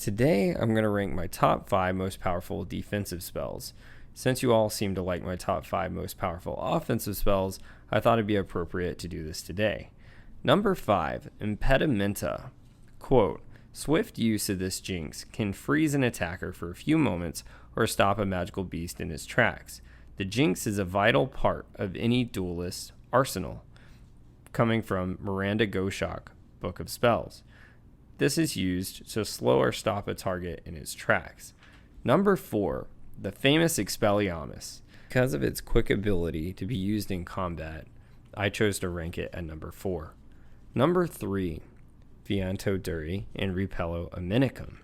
Today, I'm going to rank my top 5 most powerful defensive spells. Since you all seem to like my top 5 most powerful offensive spells, I thought it'd be appropriate to do this today. Number 5, Impedimenta. Quote, swift use of this jinx can freeze an attacker for a few moments or stop a magical beast in its tracks. The jinx is a vital part of any duelist's arsenal. Coming from Miranda Goshawk, Book of Spells. This is used to slow or stop a target in its tracks. Number 4, the famous Expelliarmus. Because of its quick ability to be used in combat, I chose to rank it at number 4. Number 3, Fianto Duri and Repello Aminicum.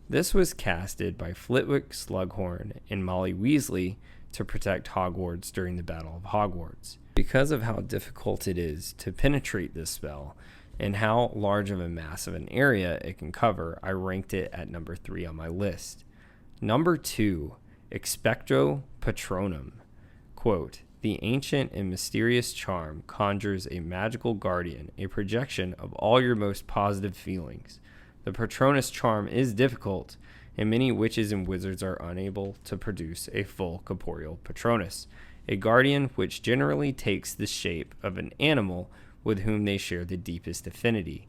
This was casted by Flitwick Slughorn and Molly Weasley to protect Hogwarts during the Battle of Hogwarts. Because of how difficult it is to penetrate this spell and how large of a mass of an area it can cover, I ranked it at number 3 on my list. Number 2, Expecto Patronum. Quote, the ancient and mysterious charm conjures a magical guardian, a projection of all your most positive feelings. The Patronus charm is difficult, and many witches and wizards are unable to produce a full corporeal Patronus, a guardian which generally takes the shape of an animal with whom they share the deepest affinity.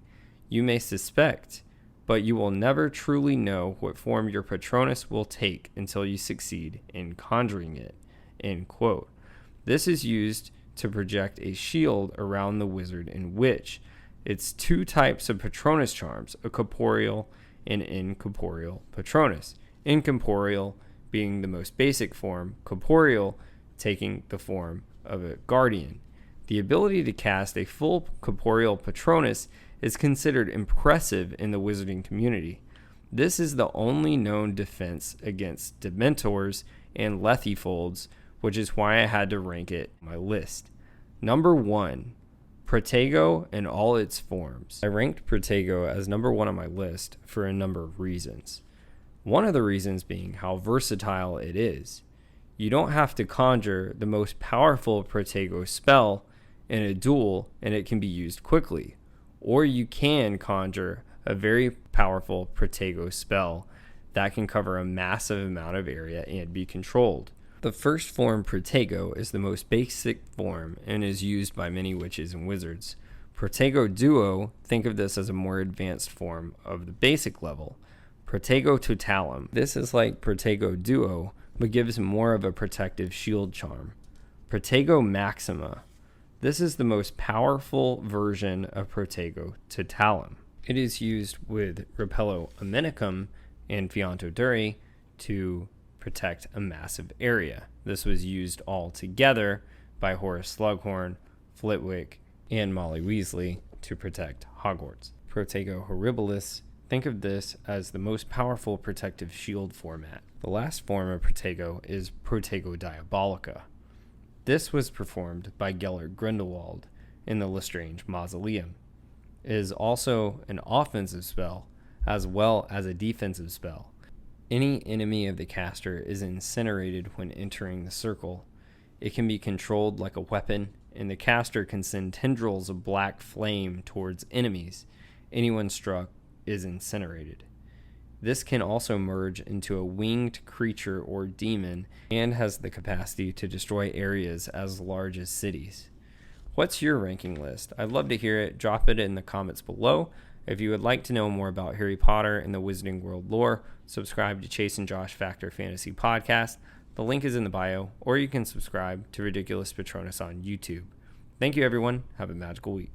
You may suspect, but you will never truly know what form your Patronus will take until you succeed in conjuring it. End quote. This is used to project a shield around the wizard and witch. It's 2 types of Patronus charms, a corporeal and incorporeal Patronus. Incorporeal being the most basic form, corporeal taking the form of a guardian. The ability to cast a full corporeal Patronus is considered impressive in the wizarding community. This is the only known defense against Dementors and Lethifolds, which is why I had to rank it on my list. Number 1, Protego in all its forms. I ranked Protego as number 1 on my list for a number of reasons. One of the reasons being how versatile it is. You don't have to conjure the most powerful Protego spell in a duel and it can be used quickly. Or you can conjure a very powerful Protego spell that can cover a massive amount of area and be controlled. The first form, Protego, is the most basic form and is used by many witches and wizards. Protego Duo, think of this as a more advanced form of the basic level. Protego Totalum, this is like Protego Duo, but gives more of a protective shield charm. Protego Maxima, this is the most powerful version of Protego Totalum. It is used with Repello Aminicum and Fianto Duri to protect a massive area. This was used all together by Horace Slughorn, Flitwick, and Molly Weasley to protect Hogwarts. Protego Horribilis, think of this as the most powerful protective shield format. The last form of Protego is Protego Diabolica. This was performed by Gellert Grindelwald in the Lestrange Mausoleum. It is also an offensive spell as well as a defensive spell. Any enemy of the caster is incinerated when entering the circle. It can be controlled like a weapon, and the caster can send tendrils of black flame towards enemies. Anyone struck is incinerated. This can also merge into a winged creature or demon and has the capacity to destroy areas as large as cities. What's your ranking list? I'd love to hear it. Drop it in the comments below. If you would like to know more about Harry Potter and the Wizarding World lore, subscribe to Chase and Josh Factor Fantasy Podcast. The link is in the bio, or you can subscribe to Ridiculous Patronus on YouTube. Thank you, everyone. Have a magical week.